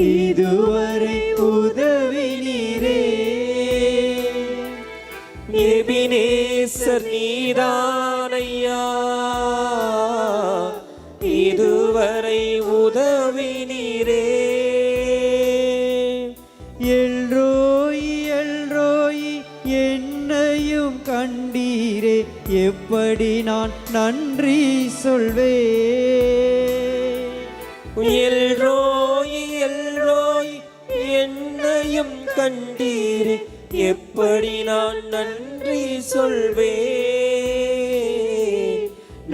இதுவரை உதவினீரே. எபினேசர் நீதானையா, இதுவரை உதவினீரே. எல்ரோய் எல்ரோய் என்னையும் கண்டீரே, எப்படி நான் நன்றி சொல்வேன். எல்ரோய் எல்ரோய் என்னையும் கண்டீரே, எப்படி நான் நன்றி சொல்வேன்.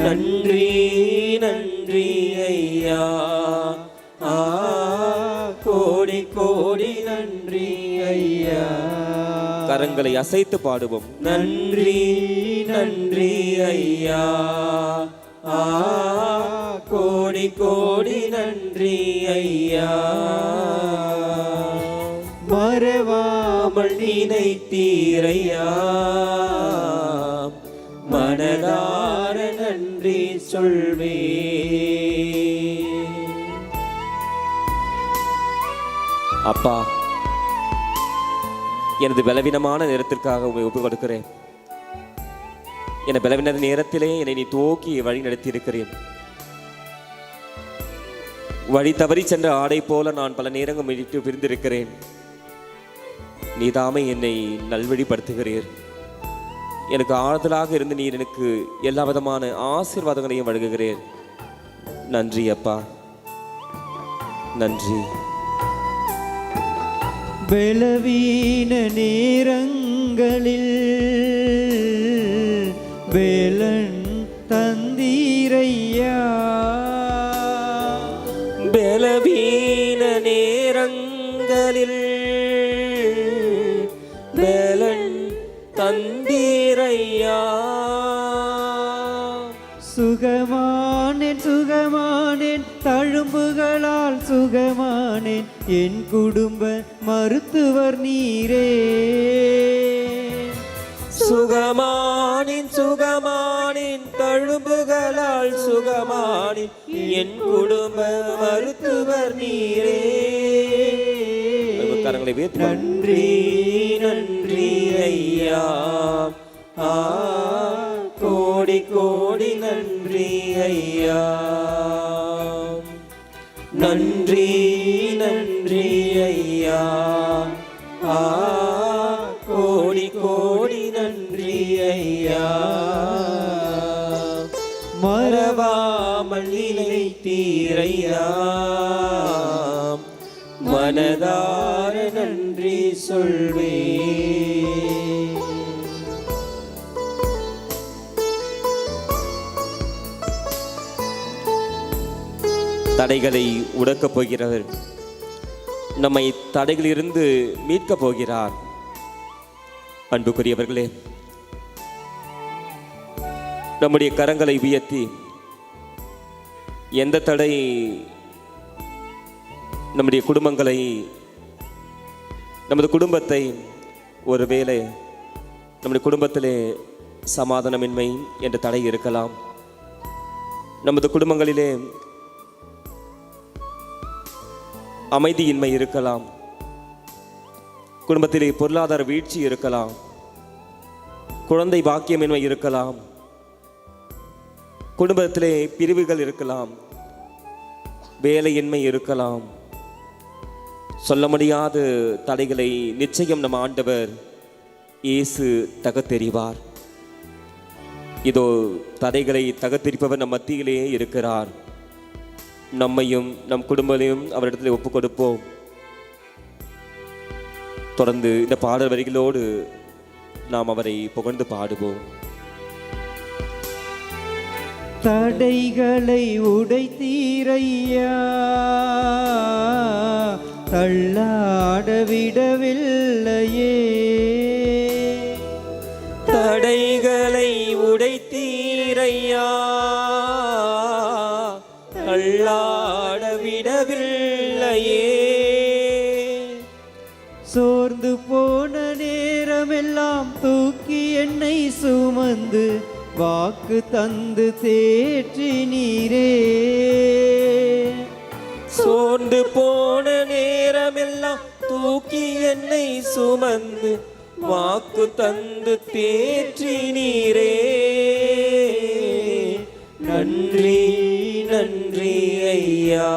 நன்றி நன்றி ஐயா, கோடி கோடி நன்றி ஐயா. கரங்களை அசைத்து பாடுவோம். நன்றி நன்றி ஐயா, கோடி கோடி நன்றி ஐயா. மறவாமல் நினைத்தீரையா, மனதார நன்றி சொல்வே. அப்பா, எனது பலவீனமான நேரத்திற்காக உங்களை ஒப்புக் கொடுக்கிறேன். என பலவீன நேரத்திலே என்னை நீ தூக்கி வழி நடத்தி இருக்கிறேன். வழி தவறி சென்ற ஆடை போல நான் பல நேரங்கள் மிதித்து பிரிந்திருக்கிறேன். நீதாமே என்னை நல்வழிப்படுத்துகிறீர். எனக்கு ஆறுதலாக இருந்து நீர் எனக்கு எல்லா விதமான ஆசீர்வாதங்களையும் வழங்குகிறீர். நன்றி அப்பா, நன்றி. பலவீன நேரங்களில் வேலன் தந்தீரையா, பலவீன நேரங்களில் வேலன் தந்தீரையா. சுகமானேன் சுகமானேன் தழும்புகளால் சுகமானேன், என் குடும்ப மருத்துவர் நீரே. சுகமானேன் சுகமானேன் தழும்புகளால் சுகமானேன், என் குடும்ப மருத்துவர் நீரே. கரங்களை வைத்து நன்றி நன்றி ஐயா, கோடி கோடி நன்றி ஐயா. நன்றி நன்றி ஐயா, கோடி கோடி நன்றி ஐயா. மறவாமல் நினைத்தீரையா, மனதார நன்றி சொல்வே. தடைகளை உடைக்கப் போகிறவர் நம்மை தடைகளிலிருந்து மீட்கப் போகிறார். அன்புக்குரியவர்களே, நம்முடைய கரங்களை உயர்த்தி எந்த தடை நம்முடைய குடும்பங்களை, நமது குடும்பத்தை, ஒருவேளை நம்முடைய குடும்பத்திலே சமாதானமின்மை என்ற தடை இருக்கலாம். நமது குடும்பங்களிலே அமைதியின்மை இருக்கலாம். குடும்பத்திலே பொருளாதார வீழ்ச்சி இருக்கலாம். குழந்தை பாக்கியமின்மை இருக்கலாம். குடும்பத்திலே பிரிவுகள் இருக்கலாம். வேலையின்மை இருக்கலாம். சொல்ல முடியாத தடைகளை நிச்சயம் நம் ஆண்டவர் இயேசு தகத்தெறிவார். இதோ தடைகளை தகத்தெரிப்பவர் நம் மத்தியிலேயே இருக்கிறார். நம்மையும் நம் குடும்பத்தையும் அவரிடத்தில் ஒப்புக் கொடுப்போம். தொடர்ந்து இந்த பாடல் வரிகளோடு நாம் அவரை புகழ்ந்து பாடுவோம். தடைகளை உடைத்தீரையா, தள்ளாட விடவில்லையே. தடைகளை உடைத்தீரையா, தள்ளாட விடவில்லையே. சோர்ந்து போன நேரமெல்லாம் தூக்கி என்னை சுமந்து வாக்கு தந்து தேற்றினீரே. சோர்ந்து போன நேரம் நேரமெல்லாம் தூக்கி என்னை சுமந்து வாக்கு தந்து தேற்றினீரே. நன்றி நன்றி ஐயா,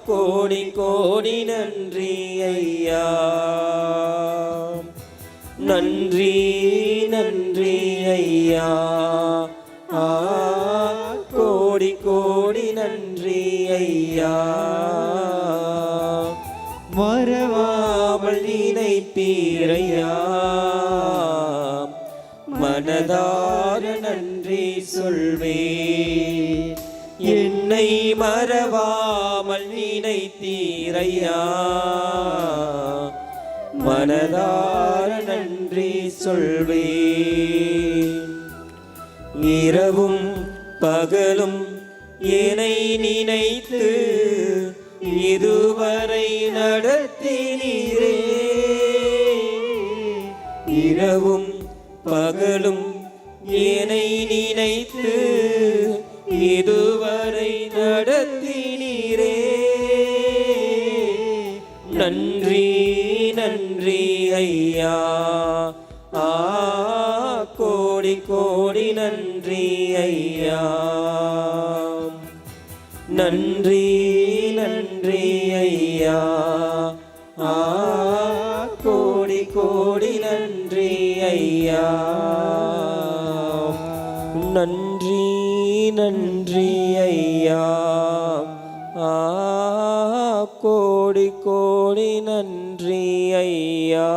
கோடி கோடி நன்றி ஐயா. நன்றி நன்றி ஐயா, கோடி கோடி நன்றி ஐயா. மறவாமல் நினைப்பீரையா, மனதார நன்றி சொல்வேன். என்னை மறவாமல் நினைத்தீரையா, மனதார நன்றி சொல்வேன். இரவும் பகலும் என்னை நினைத்து இதுவரை நடத்தினீரே. இரவும் பகலும் என்னை நினைத்து இதுவரை நடத்தினீரே. நன்றி நன்றி ஐயா, கோடி கோடி நன்றி ஐயா. நன்றி நன்றி ஐயா, கோடி கோடி நன்றி ஐயா. நன்றி நன்றி ஐயா, கோடி கோடி நன்றி ஐயா.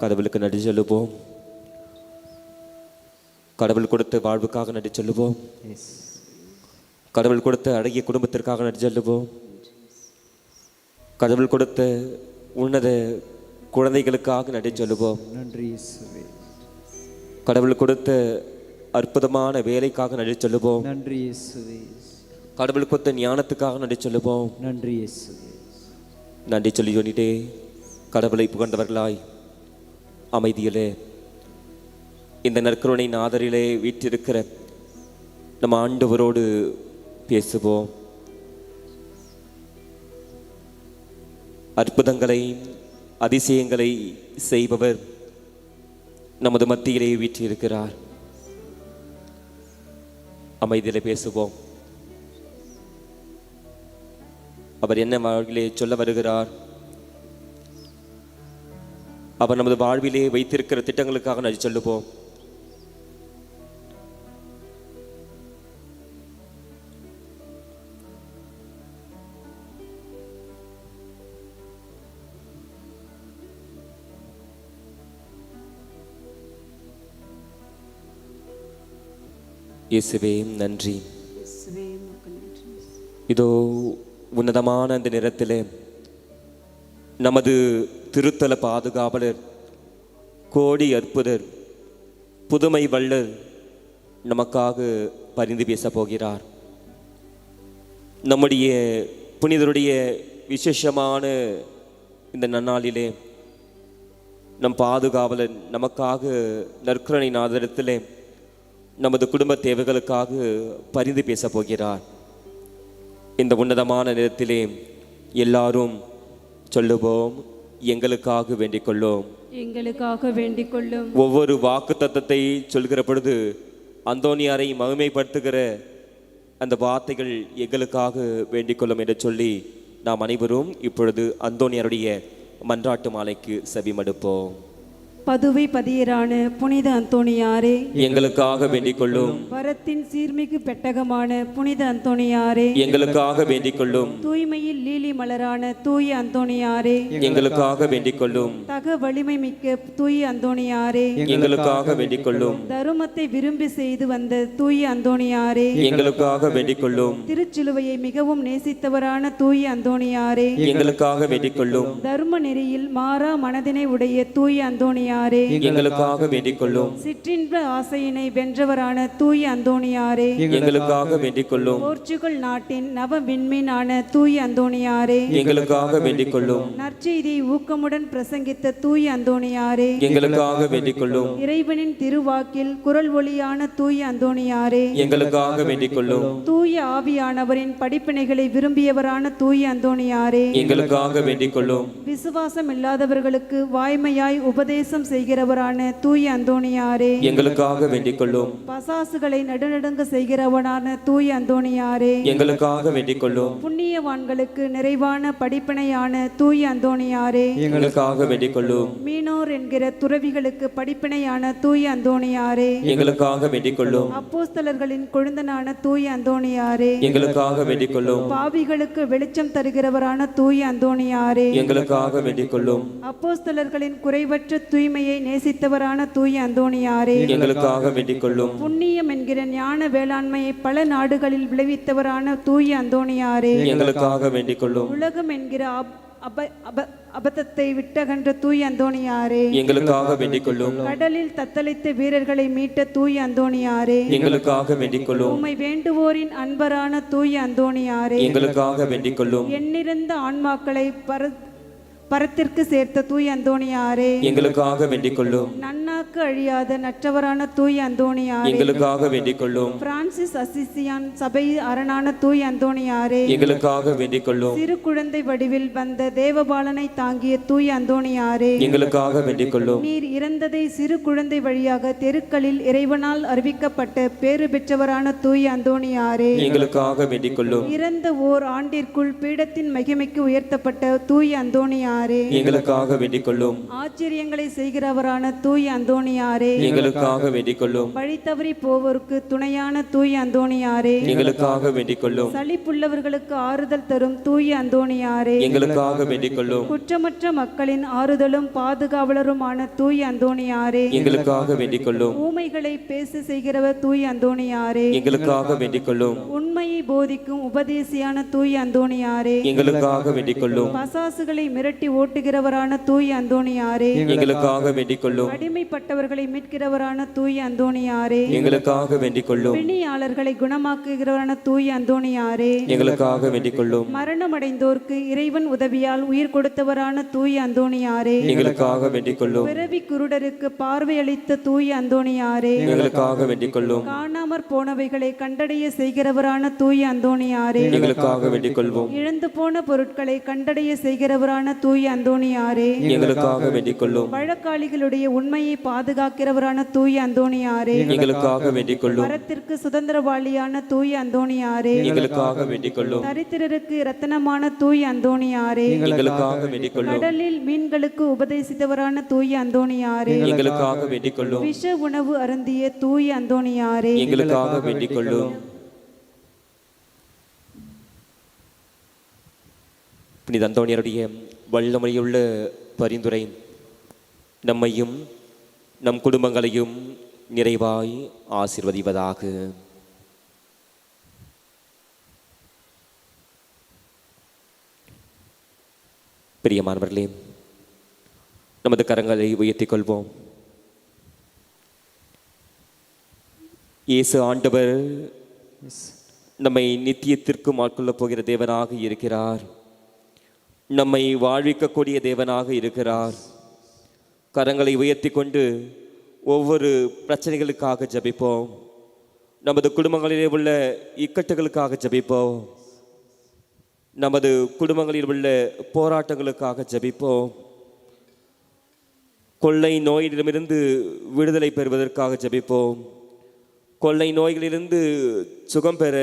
கடவுளுக்கு நன்றி சொல்லுவோம். கடவுள் கொடுத்த வாழ்வுக்காக நன்றி சொல்லுவோம். கடவுள் கொடுத்த அழகிய குடும்பத்திற்காக நன்றி சொல்லுவோம். கடவுள் கொடுத்த உன்னத குழந்தைகளுக்காக நன்றி சொல்லுவோம். நன்றி. கடவுள் கொடுத்த அற்புதமான வேலைக்காக நன்றி சொல்லுவோம். நன்றி. கடவுள் கொடுத்த ஞானத்துக்காக நன்றி சொல்லுவோம். நன்றி. நன்றி சொல்லிட்டே கடவுளை புகழ்ந்தவர்களாய் அமைதியிலே இந்த நற்கருணை நாதரிலே வீற்றிருக்கிற நம்ம ஆண்டவரோடு பேசுவோம். அற்புதங்களை அதிசயங்களை செய்பவர் நமது மத்தியிலே வீற்றிருக்கிறார். அமைதியிலே பேசுவோம். அவர் என்ன வாழ்விலே சொல்ல வருகிறார், அவர் நமது வாழ்விலே வைத்திருக்கிற திட்டங்களுக்காக நன்றி சொல்லுவோம். இயேசுவே நன்றி. இதோ உன்னதமான அந்த நேரத்திலே நமது திருத்தல பாதுகாவலர், கோடி அற்புதர், புதுமை வள்ளர் நமக்காக பரிந்து பேச போகிறார். நம்முடைய புனிதருடைய விசேஷமான இந்த நன்னாளிலே நம் பாதுகாவலர் நமக்காக நற்கருணை நாதரிடத்திலே நமது குடும்ப தேவைகளுக்காக பரிந்து பேச போகிறார். இந்த உன்னதமான நேரத்திலே எல்லாரும் சொல்லுவோம், எங்களுக்காக வேண்டிக் கொள்ளும், எங்களுக்காக வேண்டிக் கொள்ளும். ஒவ்வொரு வாக்கு தத்தத்தை சொல்கிற பொழுது அந்தோனியாரை மகிமைப்படுத்துகிற அந்த வார்த்தைகள் எங்களுக்காக வேண்டிக் கொள்ளும் என்று சொல்லி நாம் அனைவரும் இப்பொழுது அந்தோனியாருடைய மன்றாட்டு மாலைக்கு செவிமடுப்போம். பதுவை பதியரான புனித அந்தோணியாரே, எங்களுக்காக வேண்டிக் கொள்ளும். வரத்தின் சீர்மிகு பெட்டகமான புனித அந்தோணியாரே, எங்களுக்காக வேண்டிக் கொள்ளும். தூய்மையில் லீலி மலரான தூய அந்தோணியாரே, எங்களுக்காக வேண்டிக் கொள்ளும். தக வலிமை மிக்க தூய அந்தோணியாரே, எங்களுக்காக வேண்டிக் கொள்ளும். தருமத்தை விரும்பி செய்து வந்த தூய அந்தோணியாரே, எங்களுக்காக வேண்டிக் கொள்ளும். திருச்சிலுவையை மிகவும் நேசித்தவரான தூய அந்தோணியாரே, எங்களுக்காக வேண்டிக் கொள்ளும். தர்ம நெறியில் மாறா மனதினை உடைய தூய அந்தோணியாரே, அந்தோணியாரே, எங்களுக்காக வேண்டிக் கொள்ளும். சிற்றின்ப ஆசையினை வென்றவரான தூய அந்தோணியாரே, எங்களுக்காக வேண்டிக் கொள்ளும். போர்ச்சுகல் நாட்டின் நவ விண்மீனான தூய அந்தோணியாரே, எங்களுக்காக வேண்டிக் கொள்ளும். நற்செய்தியை ஊக்கமுடன் பிரசங்கித்த தூய அந்தோணியாரே, எங்களுக்காக வேண்டிக் கொள்ளும். இறைவனின் திருவாக்கில் குரல் ஒளியான தூய அந்தோணியாரே, எங்களுக்காக வேண்டிக் கொள்ளும். தூய ஆவியானவரின் படிப்பினைகளை விரும்பியவரான தூய அந்தோணியாரே, எங்களுக்காக வேண்டிக் கொள்ளும். விசுவாசம் இல்லாதவர்களுக்கு வாய்மையாய் உபதேசம் செய்கிறவரான தூய அந்தோணியாரே, எங்களுக்காக வேண்டிக் கொள்ளும். பசாசுகளை நடுநடுங்க செய்கிறவரான தூய அந்தோணியாரே, எங்களுக்காக வேண்டிக் கொள்ளும். புண்ணியவான்களுக்கு நிறைவான படிப்பினையான தூய அந்தோணியாரே, எங்களுக்காக வேண்டிக் கொள்ளும். மீனோர் என்கிற துறவிகளுக்கு படிப்பினையான தூய அந்தோணியாரே, எங்களுக்காக வேண்டிக் கொள்ளும். அப்போஸ்தலர்களின் கொழுந்தனான தூய அந்தோணியாரே, எங்களுக்காக வேண்டிக் கொள்ளும். பாவிகளுக்கு வெளிச்சம் தருகிறவரான தூய அந்தோணியாரே, எங்களுக்காக வேண்டிக் கொள்ளும். அப்போஸ்தலர்களின் குறைவற்ற தூய்மையை நேசித்தவரான தூய அந்தோணியாரே, எங்களுக்காக வேண்டிக் கொள்ளும். புண்ணியம் என்கிற ஞான வேளாண்மையை பல நாடுகளில் விளைவித்தவரான தூய அந்தோணியாரே, எங்களுக்காக வேண்டிக் கொள்ளும். உலகம் என்கிற அபத்தத்தை விட்டகன்ற தூய அந்தோணியாரே, எங்களுக்காக வேண்டிக் கொள்ளும். கடலில் தத்தளித்த வீரர்களை மீட்ட தூய அந்தோணியாரே, எங்களுக்காக வேண்டிக் கொள்ளும். உம்மை வேண்டுவோரின் அன்பரான தூய அந்தோணியாரே, எங்களுக்காக வேண்டிக் கொள்ளும். எண்ணிறந்த ஆன்மாக்களை பரத்திற்கு சேர்த்த தூய அந்தோணியாரே, எங்களுக்காக வேண்டிக் கொள்ளும். நன்னாக்கு அழியாத நற்றவரான தூய அந்தோணியாரே, எங்களுக்காக வேண்டிக் கொள்ளும். பிரான்சிஸ் அசிசியான் சபை அரணான தூய அந்தோணியாரே, எங்களுக்காக வேண்டிக் கொள்ளும். சிறு குழந்தை வடிவில் வந்த தேவபாலனை தாங்கிய தூய அந்தோணியாரே, எங்களுக்காக வேண்டிக் கொள்ளும். நீர் இறந்ததை சிறு குழந்தை வழியாக தெருக்களில் இறைவனால் அறிவிக்கப்பட்ட பேறு பெற்றவரான தூய அந்தோணியாரே, எங்களுக்காக வேண்டிக் கொள்ளும். இறந்த ஓர் ஆண்டிற்குள் பீடத்தின் மகிமைக்கு உயர்த்தப்பட்ட தூய அந்தோணியாரே, எங்களுக்காக வேண்டிக் கொள்ளும். ஆச்சரியங்களை செய்கிறவரான தூய அந்தோணியாரே, எங்களுக்காக வேண்டிக் கொள்ளும். வழி தவறி போவோருக்கு துணையான தூய அந்தோணியாரே, எங்களுக்காக வேண்டிக் கொள்ளும். சலிப்புள்ளவர்களுக்கு ஆறுதல் தரும் தூய அந்தோணியாரே, எங்களுக்காக வேண்டிக் கொள்ளும். குற்றமற்ற மக்களின் ஆறுதலும் பாதுகாவலருமான தூய அந்தோணியாரே, எங்களுக்காக வேண்டிக் கொள்ளும். ஊமைகளை பேச செய்கிறவர் தூய அந்தோணியாரே, எங்களுக்காக வேண்டிக் கொள்ளும். உண்மையை போதிக்கும் உபதேசியான தூய அந்தோணியாரே, எங்களுக்காக வேண்டிக் கொள்ளும். பசாசுகளை மிரட்டி ஓட்டுகிறவரான தூய அந்தோணியாரே, எங்களுக்காக வேண்டிக் கொள்ளும். அடிமைப்பட்டவர்களை மீட்கிறவரான தூய அந்தோணியாரே, எங்களுக்காக வேண்டிக் கொள்ளும். பிணியாளர்களை குணமாக்குகிறவரான தூய அந்தோணியாரே, எங்களுக்காக வேண்டிக் கொள்ளும். மரணமடைந்தோர்க்கு இறைவன் உதவியால் உயிர் கொடுத்தவரான தூய அந்தோணியாரே, எங்களுக்காக வேண்டிக் கொள்ளும். பிறவி குருடருக்கு பார்வையளித்த தூய அந்தோணியாரே, எங்களுக்காக வேண்டிக் கொள்ளும். காணாமற் போனவைகளை கண்டடைய செய்கிறவரான தூய அந்தோணியாரே, எங்களுக்காக வேண்டிக் கொள்வோம். இழந்து போன பொருட்களை கண்டடைய செய்கிறவரான தூய அந்தோணியாரே, எங்களுக்காக வேண்டிக் கொள்ளும். வழக்காளிகளுடைய உண்மையை பாதுகாக்கிறவரான தூய அந்தோணியாரே, எங்களுக்காக வேண்டிக் கொள்ளும். மரத்திற்கு சுதந்திரவாளியான தூய அந்தோணியாரே, எங்களுக்காக வேண்டிக் கொள்ளும். தரித்திரருக்கு இரத்தனமான தூய அந்தோணியாரே, எங்களுக்காக வேண்டிக் கொள்ளும். கடலில் மீன்களுக்கு உபதேசித்தவரான தூய அந்தோணியாரே, எங்களுக்காக வேண்டிக் கொள்ளும். விஷ உணவு அருந்திய தூய அந்தோணியாரே, எங்களுக்காக வேண்டிக் கொள்ளும். புனித அந்தோணியருடைய வல்லமையுள்ள பரிந்துரை நம்மையும் நம் குடும்பங்களையும் நிறைவாய் ஆசீர்வதிப்பதாக. பிரியமானவர்களே, நமது கரங்களை உயர்த்திக் கொள்வோம். இயேசு ஆண்டவர் நம்மை நித்தியத்திற்கு ஆட்கொள்ளப் போகிற தேவனாக இருக்கிறார். நம்மை வாழ்விக்கக்கூடிய தேவனாக இருக்கிறார். கரங்களை உயர்த்தி கொண்டு ஒவ்வொரு பிரச்சனைகளுக்காக ஜெபிப்போம். நமது குடும்பங்களிலே உள்ள இக்கட்டுகளுக்காக ஜெபிப்போம். நமது குடும்பங்களில் உள்ள போராட்டங்களுக்காக ஜெபிப்போம். கொள்ளை நோயிலிருந்து விடுதலை பெறுவதற்காக ஜெபிப்போம். கொள்ளை நோய்களிலிருந்து சுகம் பெற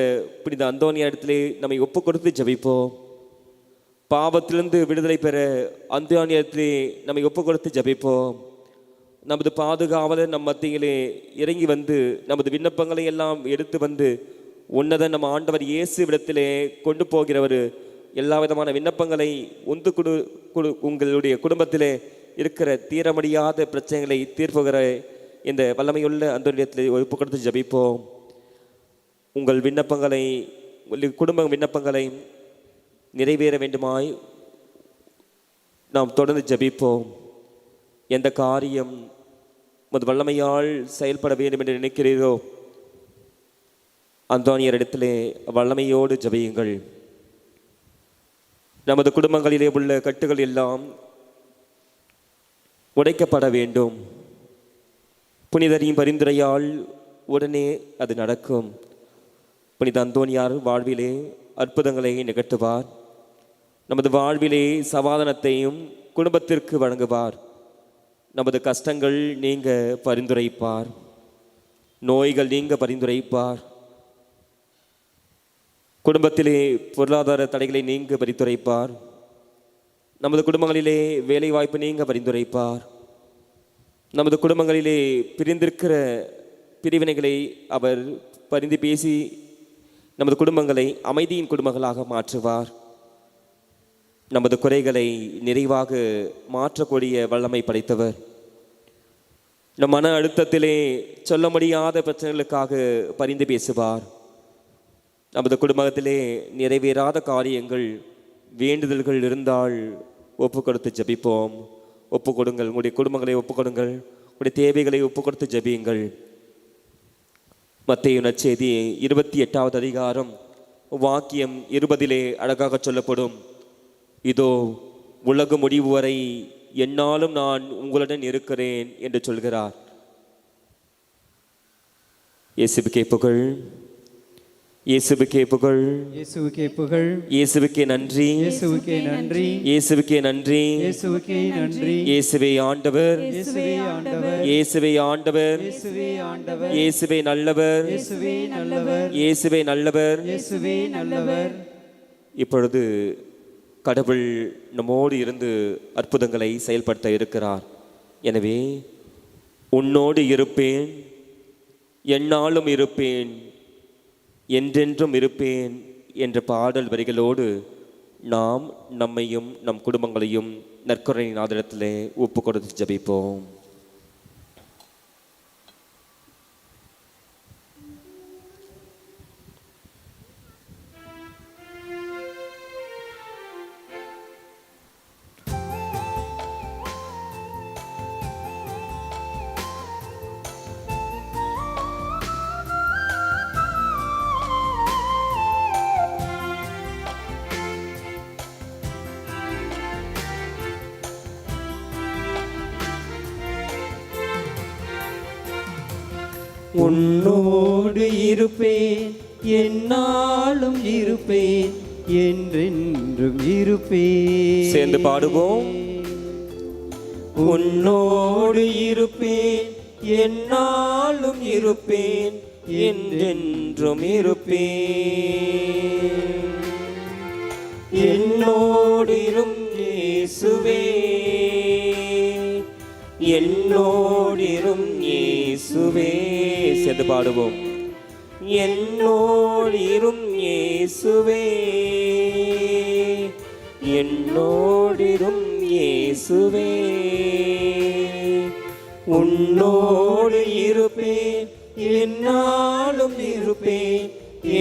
புனித அந்தோணியார் இடத்திலே நம்மை ஒப்பு கொடுத்து ஜெபிப்போம். பாவத்திலிருந்து விடுதலை பெற அந்தோணியாரிடத்திலே நம்மை ஒப்பு கொடுத்து ஜெபிப்போம். நமது பாதுகாவலர் நம் மத்தியிலே இறங்கி வந்து நமது விண்ணப்பங்களை எல்லாம் எடுத்து வந்து உன்னத நம்ம ஆண்டவர் இயேசு இடத்திலே கொண்டு போகிறவர் எல்லா விதமான விண்ணப்பங்களை உங்களுடைய குடும்பத்திலே இருக்கிற தீர முடியாத பிரச்சனைகளை தீர்ப்புகிற இந்த வல்லமையுள்ள அந்தோணியாரிடத்திலே ஒப்பு கொடுத்து ஜெபிப்போம். உங்கள் விண்ணப்பங்களை, குடும்ப விண்ணப்பங்களை நிறைவேற வேண்டுமாய் நாம் தொடர்ந்து ஜெபிப்போம். எந்த காரியம் உமது வல்லமையால் செயல்பட வேண்டும் என்று நினைக்கிறீரோ அந்தோனியரிடத்திலே வல்லமையோடு ஜெபியுங்கள். நமது குடும்பங்களிலே உள்ள கட்டுகள் எல்லாம் உடைக்கப்பட வேண்டும். புனிதரின் பரிந்துரையால் உடனே அது நடக்கும். புனித அந்தோனியார் வாழ்விலே அற்புதங்களை நிகழ்த்துவார். நமது வாழ்விலே சமாதானத்தையும் குடும்பத்திற்கு வழங்குவார். நமது கஷ்டங்கள் நீங்க பரிந்துரைப்பார். நோய்கள் நீங்க பரிந்துரைப்பார். குடும்பத்திலே பொருளாதார தடைகளை நீங்க பரிந்துரைப்பார். நமது குடும்பங்களிலே வேலை வாய்ப்பு நீங்க பரிந்துரைப்பார். நமது குடும்பங்களிலே பிரிந்திருக்கிற பிரிவினைகளை அவர் பரிந்து பேசி நமது குடும்பங்களை அமைதியின் குடும்பங்களாக மாற்றுவார். நமது குறைகளை நிறைவாக மாற்றக்கூடிய வல்லமை படைத்தவர். நம் மன அழுத்தத்திலே சொல்ல முடியாத பிரச்சனைகளுக்காக பரிந்து பேசுவார். நமது குடும்பத்திலே நிறைவேறாத காரியங்கள் வேண்டுதல்கள் இருந்தால் ஒப்பு கொடுத்து ஜெபிப்போம். ஒப்பு கொடுங்கள். உங்களுடைய குடும்பங்களை ஒப்பு கொடுங்கள். உங்களுடைய தேவைகளை ஒப்பு கொடுத்து ஜெபியுங்கள். மத்தேயு நற்செய்தி 28வது அதிகாரம் வாக்கியம் 20 அழகாக சொல்லப்படும். இதோ உலக முடிவு வரை என்னாலும் நான் உங்களுடன் இருக்கிறேன் என்று சொல்கிறார். இயேசுவுக்கே புகழ். இயேசுவுக்கே புகழ். இயேசுவுக்கே புகழ். இயேசுவுக்கே நன்றி. இயேசுவுக்கே நன்றி. இயேசுவுக்கே நன்றி. இயேசுவுக்கே நன்றி. இயேசுவே ஆண்டவர். இயேசுவே ஆண்டவர். இயேசுவே ஆண்டவர். இயேசுவே ஆண்டவர். இயேசுவே நல்லவர். இயேசுவே நல்லவர். இயேசுவே நல்லவர். இயேசுவே நல்லவர். இப்பொழுது கடவுள் நம்மோடு இருந்து அற்புதங்களை செயல்படுத்த இருக்கிறார். எனவே உன்னோடு இருப்பேன், எந்நாளும் இருப்பேன், என்றென்றும் இருப்பேன் என்ற பாடல் வரிகளோடு நாம் நம்மையும் நம் குடும்பங்களையும் நற்கருணையின் ஆதரத்திலே ஒப்பு கொடுத்து ஜெபிப்போம். உன்னோடு இருப்பேன், எந்நாளும் இருப்பேன், என்றென்றும் இருப்பேன். சேர்ந்து பாடுவோம். உன்னோடு இருப்பேன், எந்நாளும் இருப்பேன், என்றென்றும் இருப்பேன். என்னோடிரும் இயேசுவே, என்னோடிரும் இயேசுவே. சேர்ந்து பாடுவோம். என்னோடிரும் இயேசுவே, என்னோடிரும் இயேசுவே. உன்னோடு இருப்பேன், எந்நாளும் இருப்பேன்,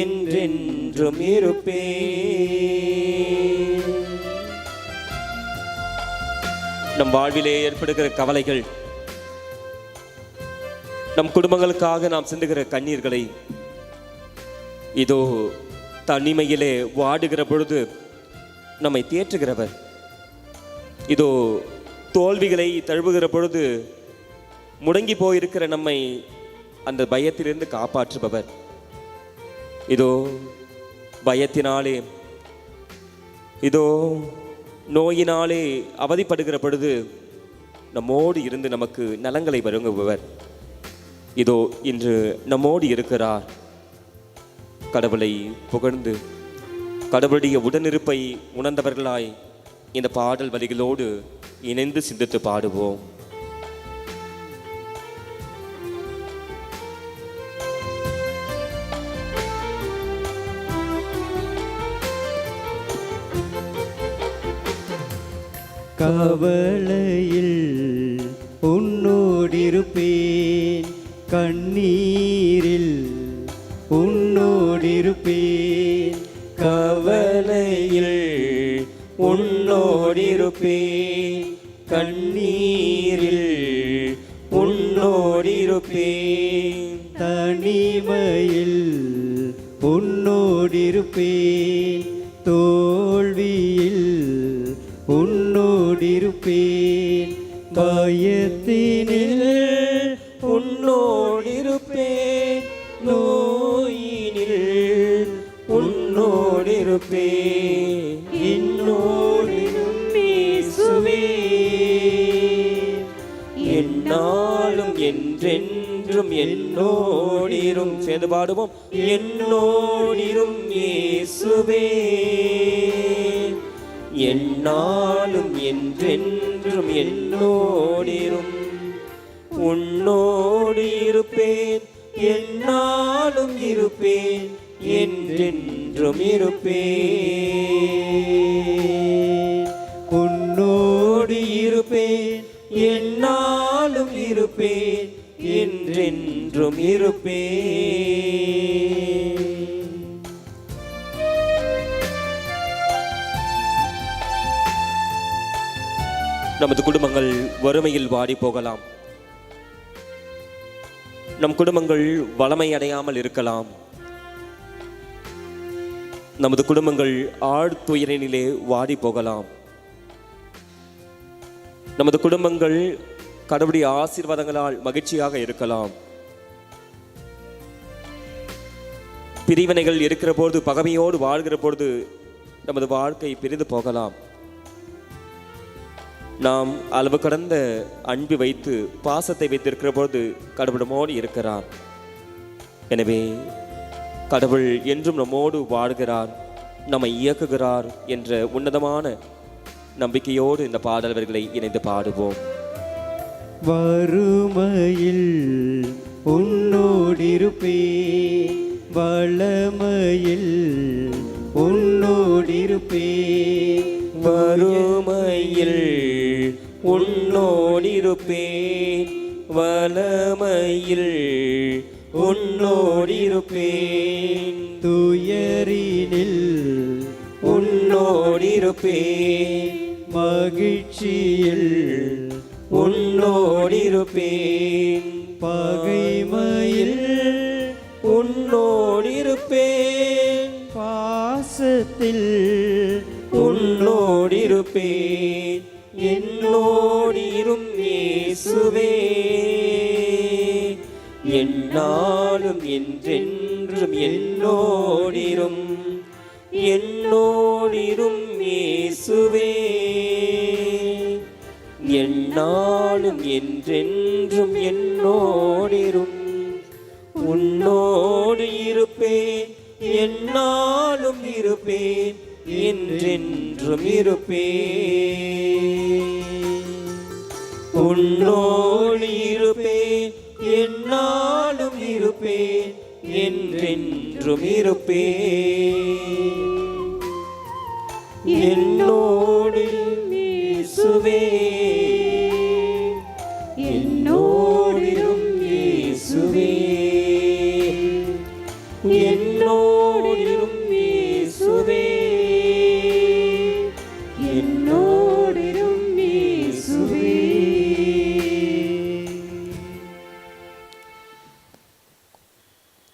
என்றென்றும் இருப்பேன். நம் வாழ்விலே ஏற்படுகிற கவலைகள், நம் குடும்பங்களுக்காக நாம் சிந்துகிற கண்ணீர்களை இதோ தனிமையிலே வாடுகிற பொழுது நம்மை தேற்றுகிறவர், இதோ தோல்விகளை தழுவுகிற பொழுது முடங்கி போயிருக்கிற நம்மை அந்த பயத்திலிருந்து காப்பாற்றுபவர், இதோ பயத்தினாலே இதோ நோயினாலே அவதிப்படுகிற பொழுது நம்மோடு இருந்து நமக்கு நலங்களை வழங்குபவர் இதோ இன்று நம்மோடு இருக்கிறார். கடவுளை புகழ்ந்து கடவுளுடைய உடனிருப்பை உணர்ந்தவர்களாய் இந்த பாடல் வரிகளோடு இணைந்து சிந்தித்து பாடுவோம். கவலையில் உன்னோடிருப்பேன், கண்ணீரில் உன்னோடிருப்பேன், கவலையில் உன்னோடிருப்பேன், கண்ணீரில் உன்னோடிருப்பேன், தனிமையில் உன்னோடிருப்பேன், தோல்வியில் உன்னோடிருப்பேன், பயத்தினில் உன்னோடிருப்பேன், நோயினில் உன்னோடிருப்பேன், என்னோடிரும் இயேசுவே, என்னாலும் என்றென்றும் என்னோடிரும். சேர்ந்து பாடுவோம். என்னோடிரும் இயேசுவே, என்னாலும் என்றென்றும் என்னோடிரும். உன்னோடு இருப்பேன், என்னாலும் இருப்பேன், என்றென்றும் இருப்பேன். உன்னோடு இருப்பேன், என்னாலும் இருப்பேன், என்றென்றும் இருப்பேன். நமது குடும்பங்கள் வறுமையில் வாடி போகலாம். நம் குடும்பங்கள் வளமை அடையாமல் இருக்கலாம். நமது குடும்பங்கள் ஆழ்துயரினிலே வாடி போகலாம். நமது குடும்பங்கள் கடவுளுடைய ஆசீர்வாதங்களால் மகிழ்ச்சியாக இருக்கலாம். பிரிவினைகள் இருக்கிற பொழுது, பகைமையோடு வாழ்கிற பொழுது நமது வாழ்க்கை பிரிந்து போகலாம். நாம் அளவு கடந்த அன்பு வைத்து பாசத்தை வைத்திருக்கிற பொழுது கடவுள் நம்மோடு இருக்கிறார். எனவே கடவுள் என்றும் நம்மோடு வாழ்கிறார், நம்மை இயக்குகிறார் என்ற உன்னதமான நம்பிக்கையோடு இந்த பாடல் வரிகளை இணைந்து பாடுவோம். வறுமையில் உன்னோடிருப்பேன், வளமையில் உன்னோடிருப்பேன், வறுமையில் உன்னோடிருப்பேன், வளமையில் உன்னோடிருப்பேன், துயரினில் உன்னோடிருப்பேன், மகிழ்ச்சியில் உன்னோடிருப்பேன், பகைமையில் உன்னோடிருப்பேன், பாசத்தில் உன்னோடிருப்பேன், என்னோடிரும் இயேசுவே, என்னாலும் என்றென்றும் என்னோடிரும், என்னோடிரும் இயேசுவே, என்னாலும் என்றென்றும் என்னோடிரும். உன்னோடு இருப்பேன், என்னாலும் இருப்பேன், என்றென்றும் இருப்பேன். உன்னோடு இருப்பேன், என்னாலும் இருப்பேன், என்றென்றும் இருப்பேன். என்னோடு இயேசுவே, என்னோடிரும் இயேசுவே, என்னோடிரும் இயேசுவே, என்னோடிரும் இயேசுவே.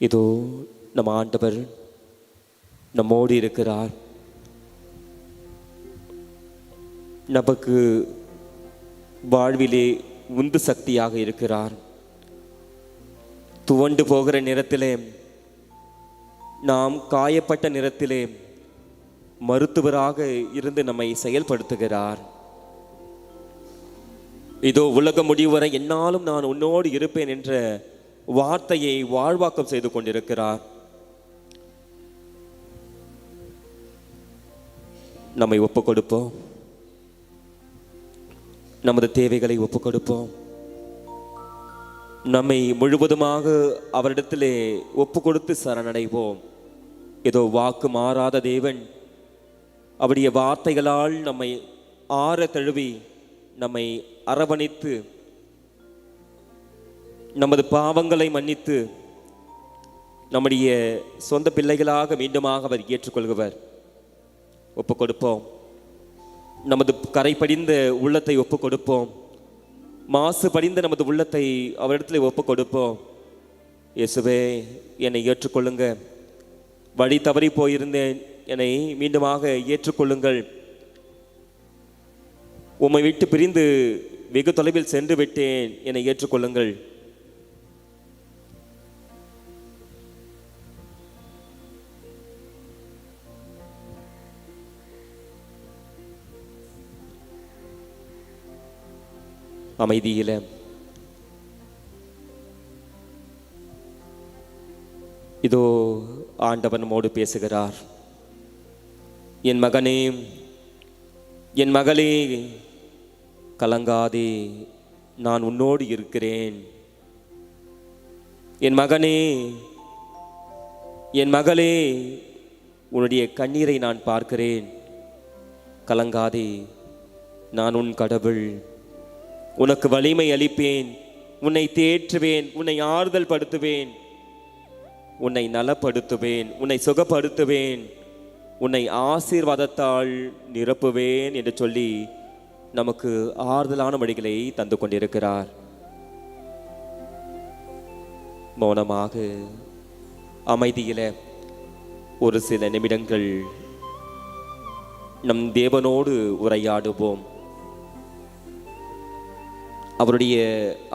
இதோ நம் ஆண்டவர் நம்மோடு இருக்கிறார். நமக்கு வாழ்விலே உந்து சக்தியாக இருக்கிறார். துவண்டு போகிற நேரத்திலே, நாம் காயப்பட்ட நேரத்திலே மருத்துவராக இருந்து நம்மை செயல்படுத்துகிறார். இதோ உலக முடிவு வரை என்னாலும் நான் உன்னோடு இருப்பேன் என்ற வார்த்தையை வாழ்வாக்கம் செய்து கொண்டிருக்கிறார். நம்மை ஒப்புக் கொடுப்போம், நமது தேவைகளை ஒப்புக் கொடுப்போம், நம்மை முழுவதுமாக அவரிடத்திலே ஒப்பு கொடுத்து சரணடைவோம். ஏதோ வாக்கு மாறாத தேவன் அவருடைய வார்த்தைகளால் நம்மை ஆற தழுவி நம்மை அரவணைத்து நமது பாவங்களை மன்னித்து நம்முடைய சொந்த பிள்ளைகளாக மீண்டுமாக அவர் ஏற்றுக்கொள்கிறவர். ஒப்பு கொடுப்போம். நமது கரை படிந்த உள்ளத்தை ஒப்பு கொடுப்போம். மாசு படிந்த நமது உள்ளத்தை அவரிடத்தில் ஒப்பு கொடுப்போம். இயேசுவே, என்னை ஏற்றுக்கொள்ளுங்க. வழி தவறி போயிருந்தேன், என்னை மீண்டுமாக ஏற்றுக்கொள்ளுங்கள். உம்மை விட்டு பிரிந்து வெகு தொலைவில் சென்று விட்டேன், என்னை ஏற்றுக்கொள்ளுங்கள். அமைதியில இதோ ஆண்டவன் நம்மோடு பேசுகிறார். என் மகனே, என் மகளே, கலங்காதே, நான் உன்னோடு இருக்கிறேன். என் மகனே, என் மகளே, உன்னுடைய கண்ணீரை நான் பார்க்கிறேன். கலங்காதே, நான் உன் கடவுள். உனக்கு வலிமை அளிப்பேன், உன்னை தேற்றுவேன், உன்னை ஆறுதல் படுத்துவேன், உன்னை நலப்படுத்துவேன், உன்னை சுகப்படுத்துவேன், உன்னை ஆசீர்வாதத்தால் நிரப்புவேன் என்று சொல்லி நமக்கு ஆறுதலான வழிகளை தந்து கொண்டிருக்கிறார். மௌனமாக அமைதியில ஒரு சில நிமிடங்கள் நம் தேவனோடு உரையாடுவோம். அவருடைய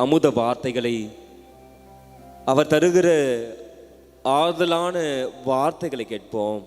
அமுத வார்த்தைகளை, அவர் தருகிற ஆறுதலான வார்த்தைகளை கேட்போம்.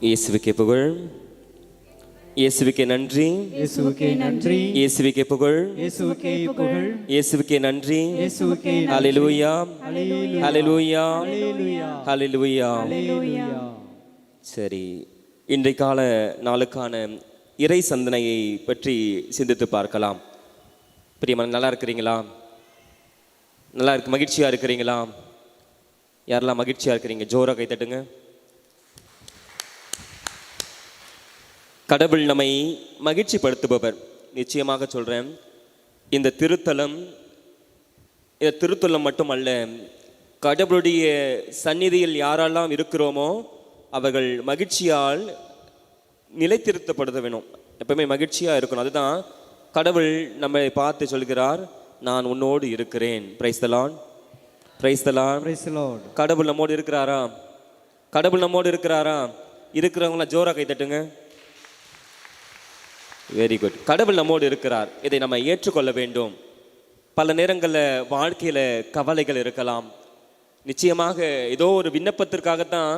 இயேசுவுக்கே புகழ், இயேசுவுக்கே நன்றி, இயேசுவுக்கே நன்றி, இயேசுவுக்கே புகழ், இயேசுவுக்கே புகழ், இயேசுவுக்கே நன்றி, இயேசுவுக்கே ஹல்லேலூயா, ஹல்லேலூயா, ஹல்லேலூயா, ஹல்லேலூயா, ஹல்லேலூயா. சரி, இன்றைக்கால நாளுக்கான இறை சிந்தனையை பற்றி சிந்தித்து பார்க்கலாம். பிரியமான, நல்லா இருக்கிறீங்களா? நல்லா இருக்கு, மகிழ்ச்சியா இருக்கிறீங்களா? யாரெல்லாம் மகிழ்ச்சியா இருக்கிறீங்க? ஜோரா கை தட்டுங்க. கடவுள் நம்மை மகிழ்ச்சி படுத்துபவர். நிச்சயமாக சொல்கிறேன், இந்த திருத்தலம் மட்டுமல்ல, கடவுளுடைய சந்நிதியில் யாரெல்லாம் இருக்கிறோமோ அவர்கள் மகிழ்ச்சியால் நிலைத்திருத்தப்படுத்த வேணும். எப்பவுமே மகிழ்ச்சியாக இருக்கணும். அதுதான் கடவுள் நம்மை பார்த்து சொல்கிறார், நான் உன்னோடு இருக்கிறேன். Praise the Lord, praise the Lord, praise the Lord. கடவுள் நம்மோடு இருக்கிறாரா? கடவுள் நம்மோடு இருக்கிறாரா? இருக்கிறவங்களாம் ஜோரா கை தட்டுங்க. Very good. கடவுள் நம்மோடு இருக்கிறார், இதை நம்ம ஏற்றுக்கொள்ள வேண்டும். பல நேரங்களில் வாழ்க்கையில் கவலைகள் இருக்கலாம். நிச்சயமாக ஏதோ ஒரு விண்ணப்பத்திற்காகத்தான்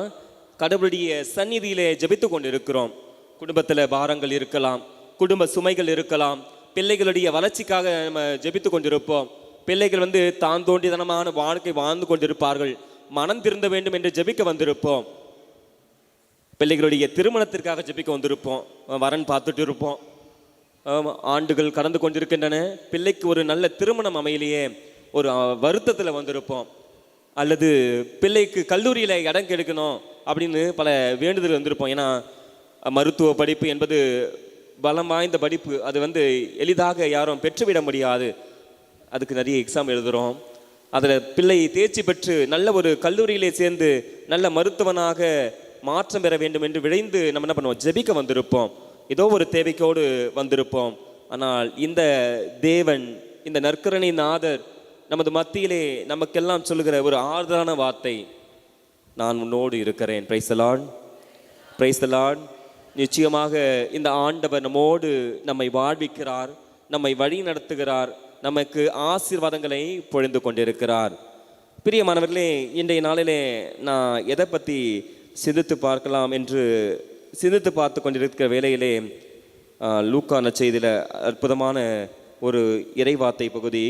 கடவுளுடைய சந்நிதியிலே ஜெபித்து கொண்டு இருக்கிறோம். குடும்பத்தில் பாரங்கள் இருக்கலாம், குடும்ப சுமைகள் இருக்கலாம், பிள்ளைகளுடைய வளர்ச்சிக்காக நம்ம ஜெபித்து கொண்டிருப்போம். பிள்ளைகள் தான் தோண்டித்தனமான வாழ்க்கை வாழ்ந்து கொண்டிருப்பார்கள். மனம் திருந்த வேண்டும் என்று ஜெபிக்க வந்திருப்போம். பிள்ளைகளுடைய திருமணத்திற்காக ஜெபிக்க வந்திருப்போம். வரன் பார்த்துட்டு இருப்போம். ஆண்டுகள் கடந்து கொண்டிருக்கின்றன, பிள்ளைக்கு ஒரு நல்ல திருமணம் அமையிலேயே ஒரு வருத்தத்தில் வந்திருப்போம். அல்லது பிள்ளைக்கு கல்லூரியில் இடம் கிடைக்கணும் அப்படின்னு பல வேண்டுதல் வந்திருப்போம். ஏன்னா மருத்துவ படிப்பு என்பது பலம் வாய்ந்த படிப்பு. அது எளிதாக யாரும் பெற்றுவிட முடியாது. அதுக்கு நிறைய எக்ஸாம் எழுதுகிறோம். அதில் பிள்ளை தேர்ச்சி பெற்று நல்ல ஒரு கல்லூரியிலே சேர்ந்து நல்ல மருத்துவனாக மாற்றம் பெற வேண்டும் என்று விழைந்து நம்ம என்ன பண்ணுவோம்? ஜெபிக்க வந்திருப்போம். ஏதோ ஒரு தேவைக்கோடு வந்திருப்போம். ஆனால் இந்த தேவன், இந்த நற்கருணை நாதர் நமது மத்தியிலே நமக்கெல்லாம் சொல்லுகிற ஒரு ஆறுதலான வார்த்தை, நான் உன்னோடு இருக்கிறேன். Praise the Lord, praise the Lord. நிச்சயமாக இந்த ஆண்டவர் நம்மோடு நம்மை வாழ்விக்கிறார், நம்மை வழி நடத்துகிறார், நமக்கு ஆசீர்வாதங்களை பொழிந்து கொண்டிருக்கிறார். பிரியமானவர்களே, இன்றைய நாளிலே நான் எதை பற்றி சிந்தித்து பார்க்கலாம் என்று சிந்தித்து பார்த்து கொண்டிருக்கிற வேளையிலே லூக்கா நற்செய்தியில் அற்புதமான ஒரு இறைவார்த்தை பகுதி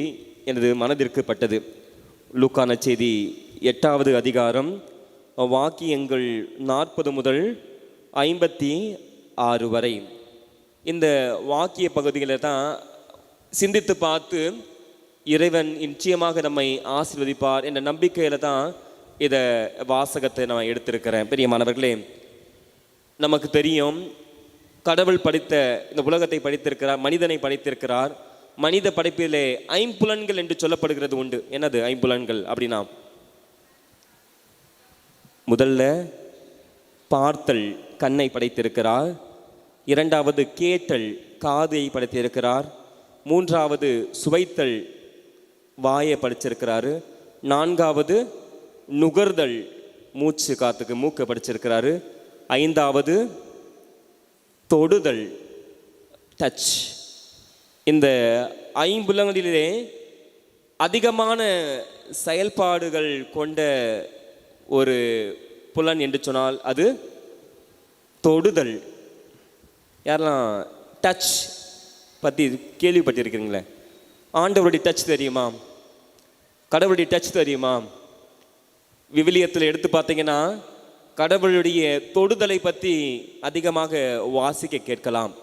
எனது மனதிற்கு பட்டது. லூக்கா நற்செய்தி 8வது அதிகாரம் வாக்கியங்கள் 40 முதல் 56 வரை. இந்த வாக்கிய பகுதிகளை தான் சிந்தித்து பார்த்து இறைவன் நிச்சயமாக நம்மை ஆசீர்வதிப்பார் என்ற நம்பிக்கையில் தான் இதை வாசகத்தை நான் எடுத்திருக்கிறேன். பிரியமானவர்களே, நமக்கு தெரியும் கடவுள் படைத்த இந்த உலகத்தை படைத்திருக்கிறார், மனிதனை படைத்திருக்கிறார். மனித படைப்பிலே ஐம்புலன்கள் என்று சொல்லப்படுகிறது உண்டு. என்னது ஐம்புலன்கள் அப்படின்னா? முதல்ல பார்த்தல் கண்ணை படைத்திருக்கிறார், இரண்டாவது கேட்டல் காதை படைத்திருக்கிறார், மூன்றாவது சுவைத்தல் வாயை படைச்சிருக்கிறாரு, நான்காவது நுகர்தல் மூச்சு காத்துக்கு மூக்கை படைச்சிருக்கிறாரு, ஐந்தாவது தொடுதல் டச். இந்த ஐம்புலங்களிலே அதிகமான செயல்பாடுகள் கொண்ட ஒரு புலன் என்று சொன்னால் அது தொடுதல். யாரெல்லாம் டச் பற்றி கேள்விப்பட்டிருக்கிறீங்களே? ஆண்டவருடைய டச் தெரியுமா? கடவுளுடைய டச் தெரியுமா? விவிலியத்தில் எடுத்து பார்த்தீங்கன்னா கடவுளுடைய தொடுதலை பற்றி அதிகமாக வாசிக்க கேட்கலாம்.